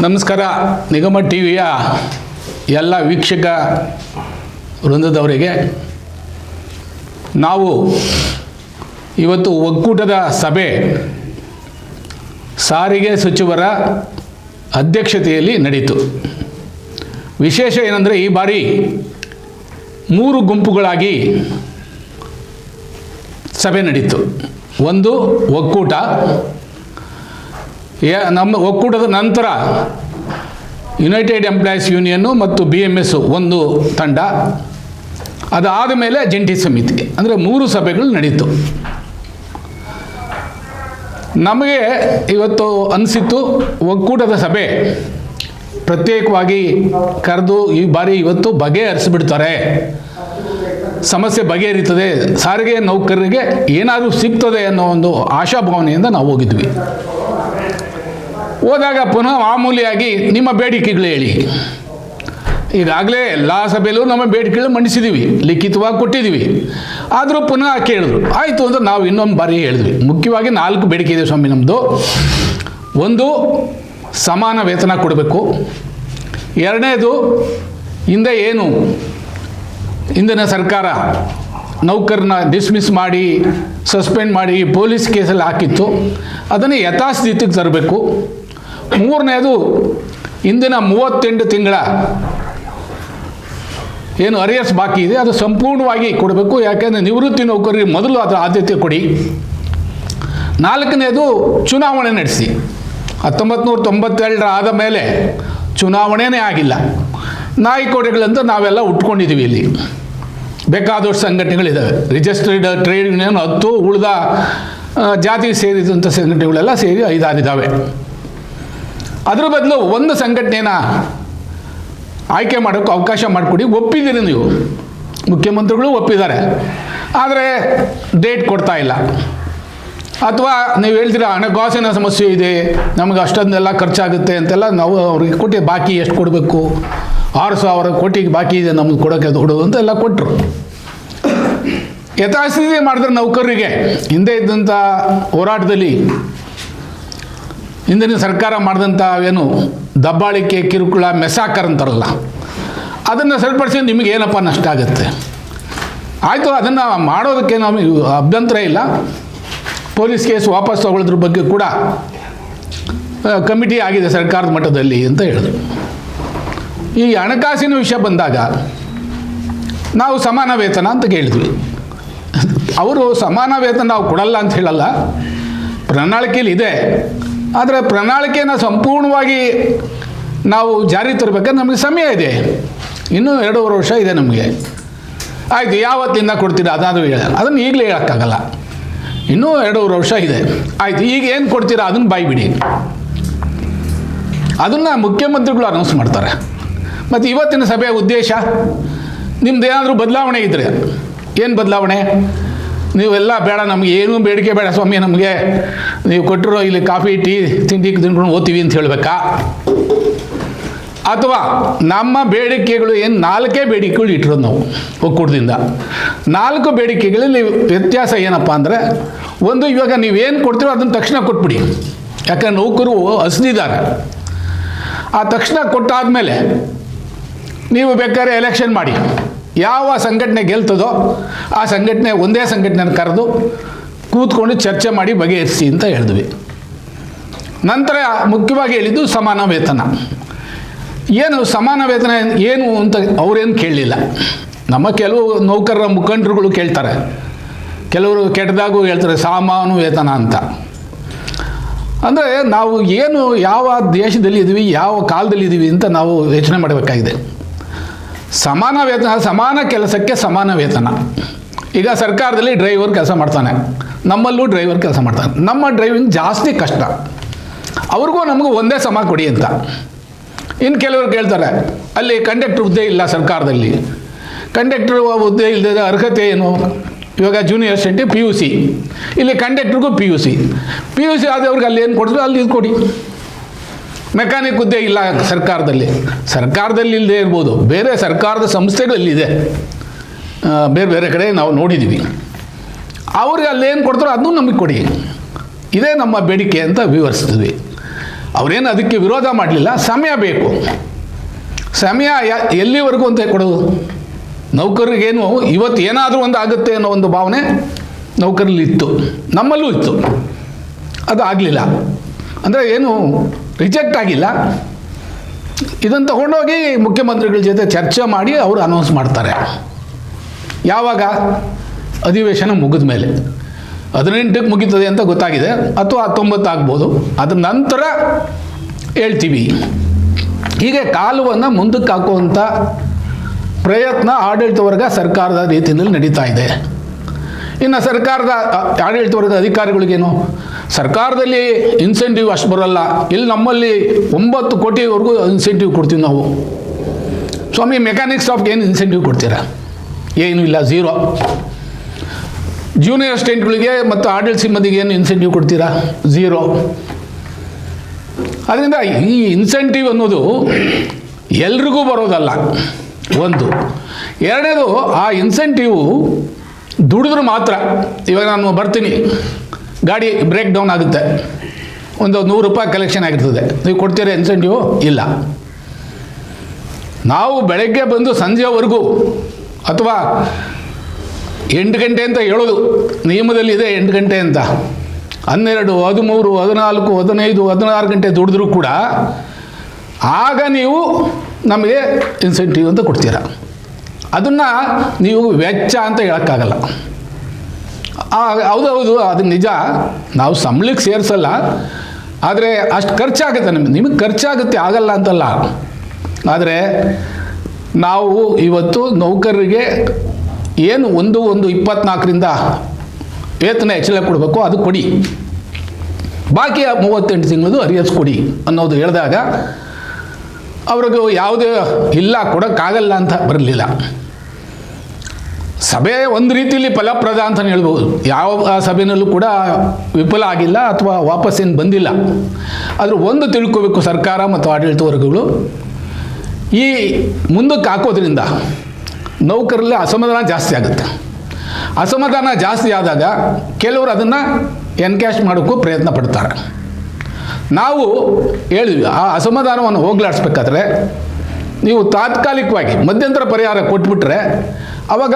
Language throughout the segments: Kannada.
ನಮಸ್ಕಾರ. ನಿಗಮ ಟಿವಿಯ ಎಲ್ಲ ವೀಕ್ಷಕ ವೃಂದದವರಿಗೆ ನಾವು ಇವತ್ತು ಒಕ್ಕೂಟದ ಸಭೆ ಸಾರಿಗೆ ಸಚಿವರ ಅಧ್ಯಕ್ಷತೆಯಲ್ಲಿ ನಡೆಯಿತು. ವಿಶೇಷ ಏನಂದರೆ ಈ ಬಾರಿ 3 ಗುಂಪುಗಳಾಗಿ ಸಭೆ ನಡೆಯಿತು. ಒಂದು ಒಕ್ಕೂಟ, ನಮ್ಮ ಒಕ್ಕೂಟದ ನಂತರ ಯುನೈಟೆಡ್ ಎಂಪ್ಲಾಯೀಸ್ ಯೂನಿಯನ್ನು ಮತ್ತು BMS ಒಂದು ತಂಡ, ಅದಾದ ಮೇಲೆ ಜಂಟಿ ಸಮಿತಿ, ಅಂದರೆ 3 ಸಭೆಗಳು ನಡೀತು. ನಮಗೆ ಇವತ್ತು ಅನಿಸಿತ್ತು ಒಕ್ಕೂಟದ ಸಭೆ ಪ್ರತ್ಯೇಕವಾಗಿ ಕರೆದು ಈ ಬಾರಿ ಇವತ್ತು ಬಗೆಹರಿಸಿಬಿಡ್ತಾರೆ, ಸಮಸ್ಯೆ ಬಗೆಹರಿತದೆ, ಸಾರಿಗೆ ನೌಕರರಿಗೆ ಏನಾದರೂ ಸಿಗ್ತದೆ ಅನ್ನೋ ಒಂದು ಆಶಾಭಾವನೆಯಿಂದ ನಾವು ಹೋಗಿದ್ವಿ. ಹೋದಾಗ ಪುನಃ ಮಾಮೂಲಿಯಾಗಿ ನಿಮ್ಮ ಬೇಡಿಕೆಗಳು ಹೇಳಿ. ಈಗಾಗಲೇ ಎಲ್ಲ ಸಭೆಯಲ್ಲೂ ನಮ್ಮ ಬೇಡಿಕೆಗಳು ಮಂಡಿಸಿದ್ದೀವಿ, ಲಿಖಿತವಾಗಿ ಕೊಟ್ಟಿದ್ದೀವಿ. ಆದರೂ ಪುನಃ ಕೇಳಿದ್ರು. ಆಯಿತು ಅಂದರೆ ನಾವು ಇನ್ನೊಂದು ಬಾರಿ ಹೇಳಿದ್ವಿ. ಮುಖ್ಯವಾಗಿ 4 ಬೇಡಿಕೆ ಇದೆ ಸ್ವಾಮಿ ನಮ್ಮದು. ಒಂದು, ಸಮಾನ ವೇತನ ಕೊಡಬೇಕು. ಎರಡನೇದು, ಹಿಂದೆ ಏನು ಹಿಂದಿನ ಸರ್ಕಾರ ನೌಕರನ್ನ ಡಿಸ್ಮಿಸ್ ಮಾಡಿ ಸಸ್ಪೆಂಡ್ ಮಾಡಿ ಪೊಲೀಸ್ ಕೇಸಲ್ಲಿ ಹಾಕಿತ್ತು, ಅದನ್ನು ಯಥಾಸ್ಥಿತಿಗೆ ತರಬೇಕು. ಮೂರನೇದು, ಇಂದಿನ 38 ತಿಂಗಳ ಏನು ಅರಿಯರ್ಸ್ ಬಾಕಿ ಇದೆ ಅದು ಸಂಪೂರ್ಣವಾಗಿ ಕೊಡಬೇಕು. ಯಾಕೆಂದರೆ ನಿವೃತ್ತಿ ನೌಕರರಿಗೆ ಮೊದಲು ಅದರ ಆದ್ಯತೆ ಕೊಡಿ. 4ನೇದು, ಚುನಾವಣೆ ನಡೆಸಿ. 1992 ಆದ ಮೇಲೆ ಚುನಾವಣೆನೇ ಆಗಿಲ್ಲ. ನಾಯಿಕೋಡೆಗಳಂತ ನಾವೆಲ್ಲ ಉಟ್ಕೊಂಡಿದ್ದೀವಿ. ಇಲ್ಲಿ ಬೇಕಾದಷ್ಟು ಸಂಘಟನೆಗಳಿದ್ದಾವೆ. ರಿಜಿಸ್ಟರ್ಡ್ ಟ್ರೇಡ್ ಯೂನಿಯನ್ 10, ಉಳಿದ ಜಾತಿಗೆ ಸೇರಿದಂಥ ಸಂಘಟನೆಗಳೆಲ್ಲ ಸೇರಿ 5-6 ಇದ್ದಾವೆ. ಅದರ ಬದಲು ಒಂದು ಸಂಘಟನೆನ ಆಯ್ಕೆ ಮಾಡೋಕ್ಕೆ ಅವಕಾಶ ಮಾಡಿಕೊಡಿ. ಒಪ್ಪಿದ್ದೀರಿ ನೀವು, ಮುಖ್ಯಮಂತ್ರಿಗಳು ಒಪ್ಪಿದ್ದಾರೆ, ಆದರೆ ಡೇಟ್ ಕೊಡ್ತಾ ಇಲ್ಲ. ಅಥವಾ ನೀವು ಹೇಳ್ತೀರ ಹಣಕಾಸಿನ ಸಮಸ್ಯೆ ಇದೆ, ನಮಗೆ ಅಷ್ಟೊಂದೆಲ್ಲ ಖರ್ಚಾಗುತ್ತೆ ಅಂತೆಲ್ಲ ನಾವು ಅವ್ರಿಗೆ ಕೊಟ್ಟು ಬಾಕಿ ಎಷ್ಟು ಕೊಡಬೇಕು, 6,000 ಕೋಟಿಗೆ ಬಾಕಿ ಇದೆ ನಮ್ಗೆ ಕೊಡೋಕ್ಕೆ ದುಡ್ಡು ಅಂತೆಲ್ಲ ಕೊಟ್ಟರು. ಯಥಾಸ್ಥಿತಿ ಮಾಡಿದ್ರೆ ನೌಕರರಿಗೆ ಹಿಂದೆ ಇದ್ದಂಥ ಹೋರಾಟದಲ್ಲಿ ಹಿಂದಿನ ಸರ್ಕಾರ ಮಾಡಿದಂಥ ಏನು ದಬ್ಬಾಳಿಕೆ, ಕಿರುಕುಳ, ಮೆಸಾಕರ್ ಅಂತಾರಲ್ಲ, ಅದನ್ನು ಸರಿಪಡಿಸಿ ನಿಮಗೆ ಏನಪ್ಪ ನಷ್ಟ ಆಗುತ್ತೆ. ಆಯಿತು, ಅದನ್ನು ಮಾಡೋದಕ್ಕೆ ನಮಗೆ ಅಭ್ಯಂತರ ಇಲ್ಲ. ಪೊಲೀಸ್ ಕೇಸ್ ವಾಪಸ್ ತಗೊಳ್ಳೋದ್ರ ಬಗ್ಗೆ ಕೂಡ ಕಮಿಟಿ ಆಗಿದೆ ಸರ್ಕಾರದ ಮಟ್ಟದಲ್ಲಿ ಅಂತ ಹೇಳಿದ್ರು. ಈ ಹಣಕಾಸಿನ ವಿಷಯ ಬಂದಾಗ ನಾವು ಸಮಾನ ವೇತನ ಅಂತ ಕೇಳಿದ್ವಿ. ಅವರು ಸಮಾನ ವೇತನ ನಾವು ಕೊಡಲ್ಲ ಅಂತ ಹೇಳಲ್ಲ, ಪ್ರಣಾಳಿಕೆಯಲ್ಲಿ ಇದೆ. ಆದರೆ ಪ್ರಣಾಳಿಕೆಯನ್ನು ಸಂಪೂರ್ಣವಾಗಿ ನಾವು ಜಾರಿ ತರಬೇಕಾದ್ರೆ ನಮಗೆ ಸಮಯ ಇದೆ, ಇನ್ನೂ 2.5 ವರ್ಷ ಇದೆ ನಮಗೆ. ಆಯಿತು, ಯಾವತ್ತಿಂದ ಕೊಡ್ತೀರಾ ಅದಾದರೂ ಹೇಳ, ಅದನ್ನು ಈಗಲೇ ಹೇಳೋಕ್ಕಾಗಲ್ಲ, ಇನ್ನೂ 2.5 ವರ್ಷ ಇದೆ. ಆಯಿತು, ಈಗ ಏನು ಕೊಡ್ತೀರಾ ಅದನ್ನು ಬಾಯ್ಬಿಡಿ. ಅದನ್ನು ಮುಖ್ಯಮಂತ್ರಿಗಳು ಅನೌನ್ಸ್ ಮಾಡ್ತಾರೆ. ಮತ್ತು ಇವತ್ತಿನ ಸಭೆಯ ಉದ್ದೇಶ, ನಿಮ್ದು ಏನಾದರೂ ಬದಲಾವಣೆ ಇದ್ದರೆ, ಏನು ಬದಲಾವಣೆ? ನೀವೆಲ್ಲ ಬೇಡ, ನಮಗೆ ಏನೂ ಬೇಡಿಕೆ ಬೇಡ ಸ್ವಾಮಿ, ನಮಗೆ ನೀವು ಕೊಟ್ಟಿರೋ ಇಲ್ಲಿ ಕಾಫಿ ಟೀ ತಿಂಡಿ ತಿಂದ್ಕೊಂಡು ಓದ್ತೀವಿ ಅಂತ ಹೇಳಬೇಕಾ? ಅಥವಾ ನಮ್ಮ ಬೇಡಿಕೆಗಳು ಏನು 4 ಬೇಡಿಕೆಗಳು ಇಟ್ಟಿರೋದು ನಾವು ಒಕ್ಕೂಟದಿಂದ. 4 ಬೇಡಿಕೆಗಳಲ್ಲಿ ವ್ಯತ್ಯಾಸ ಏನಪ್ಪ ಅಂದರೆ, ಒಂದು, ಇವಾಗ ನೀವೇನು ಕೊಡ್ತೀರೋ ಅದನ್ನು ತಕ್ಷಣ ಕೊಟ್ಬಿಡಿ. ಯಾಕಂದ್ರೆ ನೌಕರು ಹಸ್ದಿದ್ದಾರೆ. ಆ ತಕ್ಷಣ ಕೊಟ್ಟಾದಮೇಲೆ ನೀವು ಬೇಕಾದ್ರೆ ಎಲೆಕ್ಷನ್ ಮಾಡಿ, ಯಾವ ಸಂಘಟನೆ ಗೆಲ್ತದೋ ಆ ಸಂಘಟನೆ ಒಂದೇ ಸಂಘಟನೆಯನ್ನು ಕರೆದು ಕೂತ್ಕೊಂಡು ಚರ್ಚೆ ಮಾಡಿ ಬಗೆಹರಿಸಿ ಅಂತ ಹೇಳಿದ್ವಿ. ನಂತರ ಮುಖ್ಯವಾಗಿ ಹೇಳಿದ್ದು ಸಮಾನ ವೇತನ. ಏನು ಸಮಾನ ವೇತನ ಏನು ಅಂತ ಅವರೇನು ಕೇಳಲಿಲ್ಲ. ನಮ್ಮ ಕೆಲವು ನೌಕರರ ಮುಖಂಡರುಗಳು ಕೇಳ್ತಾರೆ, ಕೆಲವರು ಕೆಟ್ಟದಾಗೂ ಹೇಳ್ತಾರೆ ಸಮಾನ ವೇತನ ಅಂತ. ಅಂದರೆ ನಾವು ಏನು ಯಾವ ದೇಶದಲ್ಲಿ ಇದ್ದೀವಿ, ಯಾವ ಕಾಲದಲ್ಲಿ ಇದ್ದೀವಿ ಅಂತ ನಾವು ಯೋಚನೆ ಮಾಡಬೇಕಾಗಿದೆ. ಸಮಾನ ವೇತನ, ಸಮಾನ ಕೆಲಸಕ್ಕೆ ಸಮಾನ ವೇತನ. ಈಗ ಸರ್ಕಾರದಲ್ಲಿ ಡ್ರೈವರ್ ಕೆಲಸ ಮಾಡ್ತಾನೆ, ನಮ್ಮಲ್ಲೂ ಡ್ರೈವರ್ ಕೆಲಸ ಮಾಡ್ತಾನೆ. ನಮ್ಮ ಡ್ರೈವಿಂಗ್ ಜಾಸ್ತಿ ಕಷ್ಟ, ಅವ್ರಿಗೂ ನಮಗೂ ಒಂದೇ ಸಮ ಕೊಡಿ ಅಂತ. ಇನ್ನು ಕೆಲವರು ಕೇಳ್ತಾರೆ, ಅಲ್ಲಿ ಕಂಡಕ್ಟರ್ ಹುದ್ದೆ ಇಲ್ಲ ಸರ್ಕಾರದಲ್ಲಿ, ಕಂಡಕ್ಟರ್ ಹುದ್ದೆ ಇಲ್ಲದ ಅರ್ಹತೆ ಏನು? ಇವಾಗ ಜೂನಿಯರ್ ಅಸಿಸ್ಟೆಂಟ್ PUC, ಇಲ್ಲಿ ಕಂಡಕ್ಟ್ರಿಗೂ PUC ಆದವ್ರಿಗೆ ಅಲ್ಲಿ ಏನು ಕೊಡಿದ್ರು ಅಲ್ಲಿ ಇದು ಕೊಡಿ. ಮೆಕ್ಯಾನಿಕ್ ಹುದ್ದೆ ಇಲ್ಲ ಸರ್ಕಾರದಲ್ಲಿ ಇಲ್ಲದೆ ಇರ್ಬೋದು, ಬೇರೆ ಸರ್ಕಾರದ ಸಂಸ್ಥೆಗಳಲ್ಲಿದೆ, ಬೇರೆ ಬೇರೆ ಕಡೆ ನಾವು ನೋಡಿದ್ದೀವಿ. ಅವ್ರಿಗೆ ಅಲ್ಲೇನು ಕೊಡ್ತಾರೋ ಅದನ್ನು ನಮಗೆ ಕೊಡಿ. ಇದೇ ನಮ್ಮ ಬೇಡಿಕೆ ಅಂತ ವಿವರಿಸ್ತೀವಿ. ಅವರೇನು ಅದಕ್ಕೆ ವಿರೋಧ ಮಾಡಲಿಲ್ಲ. ಸಮಯ ಬೇಕು. ಸಮಯ ಎಲ್ಲಿವರೆಗೂ ಅಂತ ಕೊಡೋದು? ನೌಕರರಿಗೇನು ಇವತ್ತು ಏನಾದರೂ ಒಂದು ಆಗುತ್ತೆ ಅನ್ನೋ ಒಂದು ಭಾವನೆ ನೌಕರಲ್ಲಿ ಇತ್ತು, ನಮ್ಮಲ್ಲೂ ಇತ್ತು. ಅದು ಆಗಲಿಲ್ಲ ಅಂದರೆ ಏನು ರಿಜೆಕ್ಟ್ ಆಗಿಲ್ಲ. ಇದನ್ನು ತಗೊಂಡೋಗಿ ಮುಖ್ಯಮಂತ್ರಿಗಳ ಜೊತೆ ಚರ್ಚೆ ಮಾಡಿ ಅವರು ಅನೌನ್ಸ್ ಮಾಡ್ತಾರೆ. ಯಾವಾಗ? ಅಧಿವೇಶನ ಮುಗಿದ ಮೇಲೆ. 18ಕ್ಕೆ ಮುಗೀತದೆ ಅಂತ ಗೊತ್ತಾಗಿದೆ, ಅಥವಾ 19 ಆಗ್ಬೋದು. ಅದ್ರ ನಂತರ ಹೇಳ್ತೀವಿ. ಹೀಗೆ ಕಾಲವನ್ನು ಮುಂದಕ್ಕೆ ಹಾಕುವಂಥ ಪ್ರಯತ್ನ ಆಡಳಿತ ವರ್ಗ ಸರ್ಕಾರದ ರೀತಿಯಲ್ಲಿ ನಡೀತಾ ಇದೆ. ಇನ್ನು ಸರ್ಕಾರದ ಆಡಳಿತ ವರ್ಗದ ಅಧಿಕಾರಿಗಳಿಗೇನು, ಸರ್ಕಾರದಲ್ಲಿ ಇನ್ಸೆಂಟಿವ್ ಅಷ್ಟು ಬರೋಲ್ಲ, ಇಲ್ಲಿ ನಮ್ಮಲ್ಲಿ 9 ಕೋಟಿವರೆಗೂ ಇನ್ಸೆಂಟಿವ್ ಕೊಡ್ತೀವಿ ನಾವು. ಸ್ವಾಮಿ, ಮೆಕ್ಯಾನಿಕ್ ಸ್ಟಾಫ್ಗೆ ಏನು ಇನ್ಸೆಂಟಿವ್ ಕೊಡ್ತೀರಾ? ಏನೂ ಇಲ್ಲ, ಝೀರೋ. ಜೂನಿಯರ್ ಅಸಿಸ್ಟೆಂಟ್ಗಳಿಗೆ ಮತ್ತು ಆಡಳಿತ ಸಿಬ್ಬಂದಿಗೆ ಏನು ಇನ್ಸೆಂಟಿವ್ ಕೊಡ್ತೀರಾ? ಝೀರೋ. ಅದರಿಂದ ಈ ಇನ್ಸೆಂಟಿವ್ ಅನ್ನೋದು ಎಲ್ರಿಗೂ ಬರೋದಲ್ಲ, ಒಂದು. ಎರಡನೇದು, ಆ ಇನ್ಸೆಂಟಿವ್ ದುಡಿದ್ರೆ ಮಾತ್ರ. ಇವಾಗ ನಾನು ಬರ್ತೀನಿ, ಗಾಡಿ ಬ್ರೇಕ್ ಡೌನ್ ಆಗುತ್ತೆ, ಒಂದು 100 ರೂಪಾಯಿ ಕಲೆಕ್ಷನ್ ಆಗಿರ್ತದೆ, ನೀವು ಕೊಡ್ತೀರಾ ಇನ್ಸೆಂಟಿವ್? ಇಲ್ಲ. ನಾವು ಬೆಳಗ್ಗೆ ಬಂದು ಸಂಜೆವರೆಗೂ, ಅಥವಾ 8 ಗಂಟೆ ಅಂತ ಹೇಳೋದು ನಿಯಮದಲ್ಲಿದೆ, 8 ಗಂಟೆ ಅಂತ, 12, 13, 14, 15, 16 ಗಂಟೆ ದುಡಿದ್ರೂ ಕೂಡ ಆಗ ನೀವು ನಮಗೆ ಇನ್ಸೆಂಟಿವ್ ಅಂತ ಕೊಡ್ತೀರಾ. ಅದನ್ನು ನೀವು ವೆಚ್ಚ ಅಂತ ಹೇಳೋಕ್ಕಾಗಲ್ಲ. ಹೌದೌದು, ಅದು ನಿಜ, ನಾವು ಸಂಬಳಕ್ಕೆ ಸೇರಿಸಲ್ಲ, ಆದರೆ ಅಷ್ಟು ಖರ್ಚಾಗುತ್ತೆ. ನಿಮಗೆ ಖರ್ಚಾಗುತ್ತೆ, ಆಗಲ್ಲ ಅಂತಲ್ಲ. ಆದರೆ ನಾವು ಇವತ್ತು ನೌಕರರಿಗೆ ಏನು ಒಂದು 24ರಿಂದ ವೇತನ ಹೆಚ್ಚಳ ಕೊಡಬೇಕು, ಅದು ಕೊಡಿ, ಬಾಕಿ 38 ತಿಂಗಳದು ಅರಿಯರ್ಸ್ ಕೊಡಿ ಅನ್ನೋದು ಹೇಳಿದಾಗ ಅವ್ರಿಗೂ ಯಾವುದೇ ಇಲ್ಲ, ಕೊಡೋಕ್ಕಾಗಲ್ಲ ಅಂತ ಬರಲಿಲ್ಲ. ಸಭೆ ಒಂದು ರೀತಿಯಲ್ಲಿ ಫಲಪ್ರದ ಅಂತ ಹೇಳ್ಬೋದು. ಯಾವ ಸಭೆಯಲ್ಲೂ ಕೂಡ ವಿಫಲ ಆಗಿಲ್ಲ ಅಥವಾ ವಾಪಸ್ಸೇನು ಬಂದಿಲ್ಲ. ಆದರೆ ಒಂದು ತಿಳ್ಕೋಬೇಕು, ಸರ್ಕಾರ ಮತ್ತು ಆಡಳಿತ ವರ್ಗಗಳು ಈ ಮುಂದಕ್ಕೆ ಹಾಕೋದ್ರಿಂದ ನೌಕರಲ್ಲಿ ಅಸಮಾಧಾನ ಜಾಸ್ತಿ ಆಗುತ್ತೆ. ಅಸಮಾಧಾನ ಜಾಸ್ತಿ ಆದಾಗ ಕೆಲವರು ಅದನ್ನು ಎನ್ಕ್ಯಾಶ್ ಮಾಡೋಕ್ಕೂ ಪ್ರಯತ್ನ ಪಡ್ತಾರೆ. ನಾವು ಹೇಳಿದ್ವಿ, ಆ ಅಸಮಾಧಾನವನ್ನು ಹೋಗ್ಲಾಡಿಸ್ಬೇಕಾದ್ರೆ ನೀವು ತಾತ್ಕಾಲಿಕವಾಗಿ ಮಧ್ಯಂತರ ಪರಿಹಾರ ಕೊಟ್ಬಿಟ್ರೆ ಅವಾಗ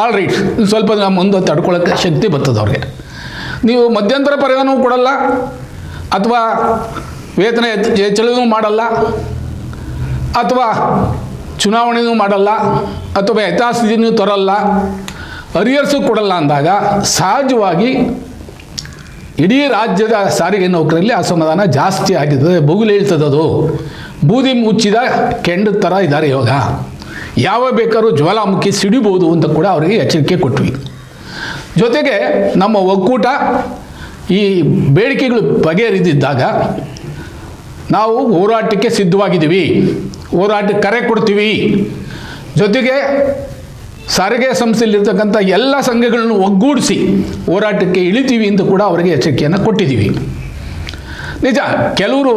ಆಲ್ ರೈಟ್, ಸ್ವಲ್ಪ ಮುಂದೆ ತಡ್ಕೊಳ್ಳೋಕ್ಕೆ ಶಕ್ತಿ ಬರ್ತದೆ ಅವ್ರಿಗೆ. ನೀವು ಮಧ್ಯಂತರ ಪರಿಹಾರವೂ ಕೊಡಲ್ಲ, ಅಥವಾ ವೇತನ ಹೆಚ್ಚಳವೂ ಮಾಡಲ್ಲ, ಅಥವಾ ಚುನಾವಣೆಯೂ ಮಾಡಲ್ಲ, ಅಥವಾ ಯಥಾಸ್ಥಿತಿಯೂ ತರಲ್ಲ, ಅರಿಯರ್ಸು ಕೊಡಲ್ಲ ಅಂದಾಗ ಸಹಜವಾಗಿ ಇಡೀ ರಾಜ್ಯದ ಸಾರಿಗೆ ನೌಕರಲ್ಲಿ ಅಸಮಾಧಾನ ಜಾಸ್ತಿ ಆಗಿದೆ. ಬುಗುಲು ಹೇಳ್ತದದು, ಬೂದಿ ಮುಚ್ಚಿದ ಕೆಂಡ ಥರ ಇದ್ದಾರೆ ಇವಾಗ. ಯಾವ ಬೇಕಾದ್ರೂ ಜ್ವಾಲಾಮುಖಿ ಸಿಡಿಬೋದು ಅಂತ ಕೂಡ ಅವರಿಗೆ ಎಚ್ಚರಿಕೆ ಕೊಟ್ವಿ. ಜೊತೆಗೆ ನಮ್ಮ ಒಕ್ಕೂಟ ಈ ಬೇಡಿಕೆಗಳು ಬಗೆಹರಿದಿದ್ದಾಗ ನಾವು ಹೋರಾಟಕ್ಕೆ ಸಿದ್ಧವಾಗಿದ್ದೀವಿ, ಹೋರಾಟಕ್ಕೆ ಕರೆ ಕೊಡ್ತೀವಿ. ಜೊತೆಗೆ ಸಾರಿಗೆ ಸಂಸ್ಥೆಯಲ್ಲಿರ್ತಕ್ಕಂಥ ಎಲ್ಲ ಸಂಘಗಳನ್ನು ಒಗ್ಗೂಡಿಸಿ ಹೋರಾಟಕ್ಕೆ ಇಳಿತೀವಿ ಅಂತ ಕೂಡ ಅವರಿಗೆ ಎಚ್ಚರಿಕೆಯನ್ನು ಕೊಟ್ಟಿದ್ದೀವಿ. ನಿಜ, ಕೆಲವರು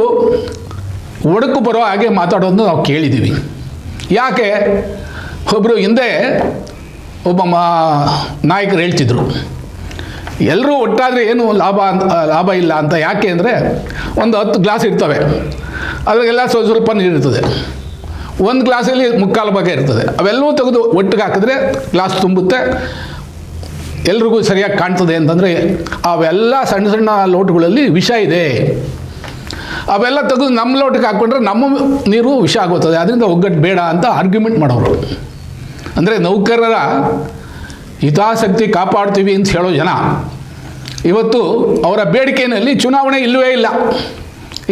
ಒಡಕು ಬರೋ ಹಾಗೆ ಮಾತಾಡೋದನ್ನು ನಾವು ಕೇಳಿದ್ದೀವಿ. ಯಾಕೆ? ಒಬ್ಬರು ಹಿಂದೆ ಒಬ್ಬ ನಾಯಕರು ಹೇಳ್ತಿದ್ರು, ಎಲ್ಲರೂ ಒಟ್ಟಾದರೆ ಏನು ಲಾಭ ಇಲ್ಲ ಅಂತ. ಯಾಕೆ ಅಂದರೆ ಒಂದು 10 ಗ್ಲಾಸ್ ಇರ್ತವೆ, ಅದರಿಗೆಲ್ಲ ಸ್ವಲ್ಪ ನೀರು ಇರ್ತದೆ. ಒಂದು ಗ್ಲಾಸಲ್ಲಿ 3/4 ಭಾಗ ಇರ್ತದೆ. ಅವೆಲ್ಲವೂ ತೆಗೆದು ಒಟ್ಟಿಗೆ ಹಾಕಿದ್ರೆ ಗ್ಲಾಸ್ ತುಂಬುತ್ತೆ, ಎಲ್ರಿಗೂ ಸರಿಯಾಗಿ ಕಾಣ್ತದೆ ಅಂತಂದರೆ ಅವೆಲ್ಲ ಸಣ್ಣ ಸಣ್ಣ ಲೋಟಗಳಲ್ಲಿ ವಿಷ ಇದೆ. ಅವೆಲ್ಲ ತೆಗೆದು ನಮ್ಮ ಲೋಟಕ್ಕೆ ಹಾಕ್ಕೊಂಡ್ರೆ ನಮ್ಮ ನೀರು ವಿಷ ಆಗುತ್ತದೆ, ಅದರಿಂದ ಒಗ್ಗಟ್ಟು ಬೇಡ ಅಂತ ಆರ್ಗ್ಯುಮೆಂಟ್ ಮಾಡೋರು. ಅಂದರೆ ನೌಕರರ ಹಿತಾಸಕ್ತಿ ಕಾಪಾಡ್ತೀವಿ ಅಂತ ಹೇಳೋ ಜನ ಇವತ್ತು ಅವರ ಬೇಡಿಕೆಯಲ್ಲಿ ಚುನಾವಣೆ ಇಲ್ಲವೇ ಇಲ್ಲ.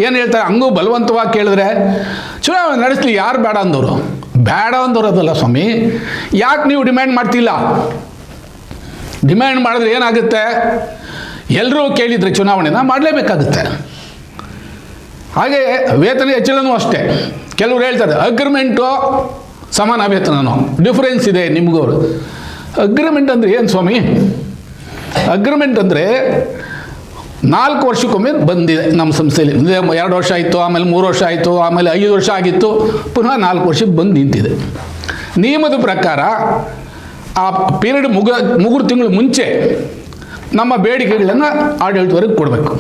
ಏನು ಹೇಳ್ತಾರೆ? ಹಂಗೂ ಬಲವಂತವಾಗಿ ಕೇಳಿದ್ರೆ ಚುನಾವಣೆ ನಡೆಸಲಿ, ಯಾರು ಬೇಡ ಅಂದವರು? ಬೇಡ ಅಂದವರು ಅದಲ್ಲ ಸ್ವಾಮಿ. ಯಾಕೆ ನೀವು ಡಿಮ್ಯಾಂಡ್ ಮಾಡ್ತಿಲ್ಲ? ಡಿಮ್ಯಾಂಡ್ ಮಾಡಿದ್ರೆ ಏನಾಗುತ್ತೆ? ಎಲ್ಲರೂ ಕೇಳಿದರೆ ಚುನಾವಣೆನ ಮಾಡಲೇಬೇಕಾಗುತ್ತೆ. ಹಾಗೆ ವೇತನ ಹೆಚ್ಚಳನೂ ಅಷ್ಟೇ. ಕೆಲವರು ಹೇಳ್ತಾರೆ ಅಗ್ರಿಮೆಂಟು ಸಮಾನ ವೇತನನೋ, ಡಿಫ್ರೆನ್ಸ್ ಇದೆ ನಿಮಗವರು. ಅಗ್ರಿಮೆಂಟ್ ಅಂದರೆ ಏನು ಸ್ವಾಮಿ? ಅಗ್ರಿಮೆಂಟ್ ಅಂದರೆ 4 ವರ್ಷಕ್ಕೊಮ್ಮೆ ಬಂದಿದೆ ನಮ್ಮ ಸಂಸ್ಥೆಯಲ್ಲಿ. 2 ವರ್ಷ ಆಯಿತು, ಆಮೇಲೆ 3 ವರ್ಷ ಆಯಿತು, ಆಮೇಲೆ 5 ವರ್ಷ ಆಗಿತ್ತು, ಪುನಃ 4 ವರ್ಷಕ್ಕೆ ಬಂದು ನಿಂತಿದೆ. ನಿಯಮದ ಪ್ರಕಾರ ಆ ಪೀರಿಯಡ್ ಮುಗಿದ ತಿಂಗಳು ಮುಂಚೆ ನಮ್ಮ ಬೇಡಿಕೆಗಳನ್ನು ಆಡಳಿತವರೆಗೆ ಕೊಡಬೇಕು.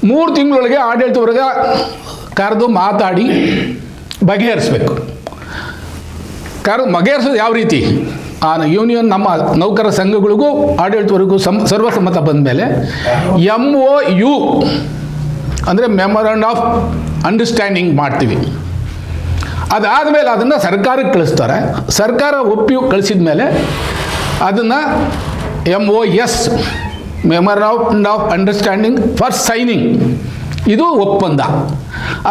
3 ತಿಂಗಳೊಳಗೆ ಆಡಳಿತ ವರ್ಗ ಕರೆದು ಮಾತಾಡಿ ಬಗೆಹರಿಸ್ಬೇಕು. ಬಗೆಹರಿಸೋದು ಯಾವ ರೀತಿ? ಆ ಯೂನಿಯನ್ ನಮ್ಮ ನೌಕರ ಸಂಘಗಳಿಗೂ ಆಡಳಿತವರೆಗೂ ಸರ್ವಸಮ್ಮತ ಬಂದ ಮೇಲೆ MOU ಅಂದರೆ ಮೆಮೊರಂಡಮ್ ಆಫ್ ಅಂಡರ್ಸ್ಟ್ಯಾಂಡಿಂಗ್ ಮಾಡ್ತೀವಿ. ಅದಾದಮೇಲೆ ಅದನ್ನು ಸರ್ಕಾರಕ್ಕೆ ಕಳಿಸ್ತಾರೆ. ಸರ್ಕಾರ ಒಪ್ಪಿ ಕಳಿಸಿದ ಮೇಲೆ ಅದನ್ನು MOS memorandum of understanding for signing, ಇದು ಒಪ್ಪಂದ.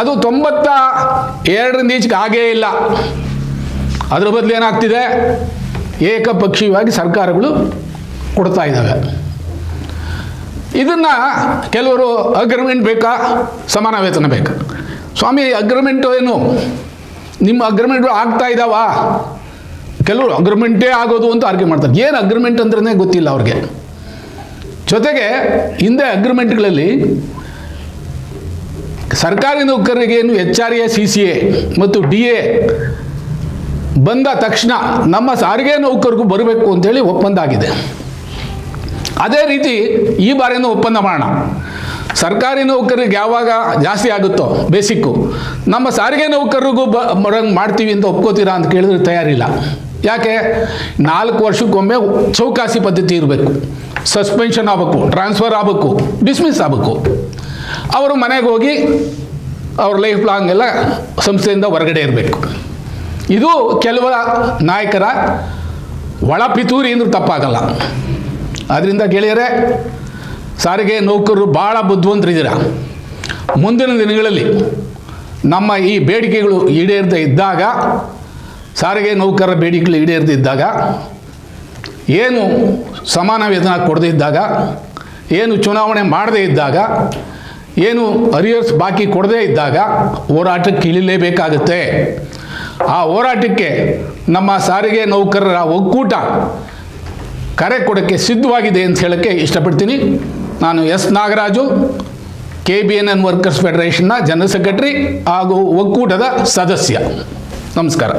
ಅದು 92ರಿಂದ ಈಚೆಗೆ ಆಗೇ ಇಲ್ಲ. ಅದರ ಬದಲು ಏನಾಗ್ತಿದೆ, ಏಕಪಕ್ಷೀಯವಾಗಿ ಸರ್ಕಾರಗಳು ಕೊಡ್ತಾ ಇದ್ದಾವೆ. ಇದನ್ನು ಕೆಲವರು ಅಗ್ರಿಮೆಂಟ್ ಬೇಕಾ, ಸಮಾನ ವೇತನ ಬೇಕಾ? ಸ್ವಾಮಿ, ಅಗ್ರಿಮೆಂಟು ಏನು? ನಿಮ್ಮ ಅಗ್ರಿಮೆಂಟ್ಗಳು ಆಗ್ತಾ ಇದ್ದಾವ? ಕೆಲವರು ಅಗ್ರಿಮೆಂಟೇ ಆಗೋದು ಅಂತ ಆರ್ಗ್ಯೂ ಮಾಡ್ತಾರೆ. ಏನು ಅಗ್ರಿಮೆಂಟ್ ಅಂದ್ರೇ ಗೊತ್ತಿಲ್ಲ ಅವ್ರಿಗೆ. ಜೊತೆಗೆ ಹಿಂದೆ ಅಗ್ರಿಮೆಂಟ್ಗಳಲ್ಲಿ ಸರ್ಕಾರಿ ನೌಕರರಿಗೇನು HRA CCA ಮತ್ತು DA ಬಂದ ತಕ್ಷಣ ನಮ್ಮ ಸಾರಿಗೆ ನೌಕರಿಗೂ ಬರಬೇಕು ಅಂತೇಳಿ ಒಪ್ಪಂದ ಆಗಿದೆ. ಅದೇ ರೀತಿ ಈ ಬಾರಿನೂ ಒಪ್ಪಂದ ಮಾಡೋಣ. ಸರ್ಕಾರಿ ನೌಕರಿಗೆ ಯಾವಾಗ ಜಾಸ್ತಿ ಆಗುತ್ತೋ ಬೇಸಿಕ್ಕು, ನಮ್ಮ ಸಾರಿಗೆ ನೌಕರಿಗೂ ಮಾಡ್ತೀವಿ ಅಂತ ಒಪ್ಕೋತೀರಾ ಅಂತ ಕೇಳಿದ್ರೆ ತಯಾರಿಲ್ಲ. ಯಾಕೆ? 4 ವರ್ಷಕ್ಕೊಮ್ಮೆ ಚೌಕಾಸಿ ಪದ್ಧತಿ ಇರಬೇಕು. ಸಸ್ಪೆನ್ಷನ್ ಆಗಬೇಕು, ಟ್ರಾನ್ಸ್ಫರ್ ಆಗಬೇಕು, ಡಿಸ್ಮಿಸ್ ಆಗಬೇಕು. ಅವರು ಮನೆಗೆ ಹೋಗಿ ಅವ್ರ ಲೈಫ್ ಲಾಂಗ್ ಎಲ್ಲ ಸಂಸ್ಥೆಯಿಂದ ಹೊರಗಡೆ ಇರಬೇಕು. ಇದು ಕೆಲವರ ನಾಯಕರ ಒಳ ಪಿತೂರಿ ಅಂದ್ರೂ ತಪ್ಪಾಗಲ್ಲ. ಆದ್ದರಿಂದ ಗೆಳೆಯರೇ, ಸಾರಿಗೆ ನೌಕರರು ಭಾಳ ಬುದ್ಧಿವಂತರಿದ್ದೀರ. ಮುಂದಿನ ದಿನಗಳಲ್ಲಿ ನಮ್ಮ ಈ ಬೇಡಿಕೆಗಳು ಈಡೇರದೇ ಇದ್ದಾಗ, ಸಾರಿಗೆ ನೌಕರರ ಬೇಡಿಕೆಗಳು ಈಡೇರದೇ ಇದ್ದಾಗ, ಏನು ಸಮಾನ ವೇತನ ಕೊಡದೇ ಇದ್ದಾಗ, ಏನು ಚುನಾವಣೆ ಮಾಡದೇ ಇದ್ದಾಗ, ಏನು ಅರಿಯರ್ಸ್ ಬಾಕಿ ಕೊಡದೇ ಇದ್ದಾಗ ಹೋರಾಟಕ್ಕೆ ಇಳಿಲೇಬೇಕಾಗುತ್ತೆ. ಆ ಹೋರಾಟಕ್ಕೆ ನಮ್ಮ ಸಾರಿಗೆ ನೌಕರರ ಒಕ್ಕೂಟ ಕರೆ ಕೊಡೋಕ್ಕೆ ಸಿದ್ಧವಾಗಿದೆ ಅಂತ ಹೇಳೋಕ್ಕೆ ಇಷ್ಟಪಡ್ತೀನಿ. ನಾನು S. ನಾಗರಾಜು, KBNN ವರ್ಕರ್ಸ್ ಫೆಡರೇಷನ್ನ ಜನರಲ್ ಸೆಕ್ರೆಟರಿ ಹಾಗೂ ಒಕ್ಕೂಟದ ಸದಸ್ಯ. ನಮಸ್ಕಾರ.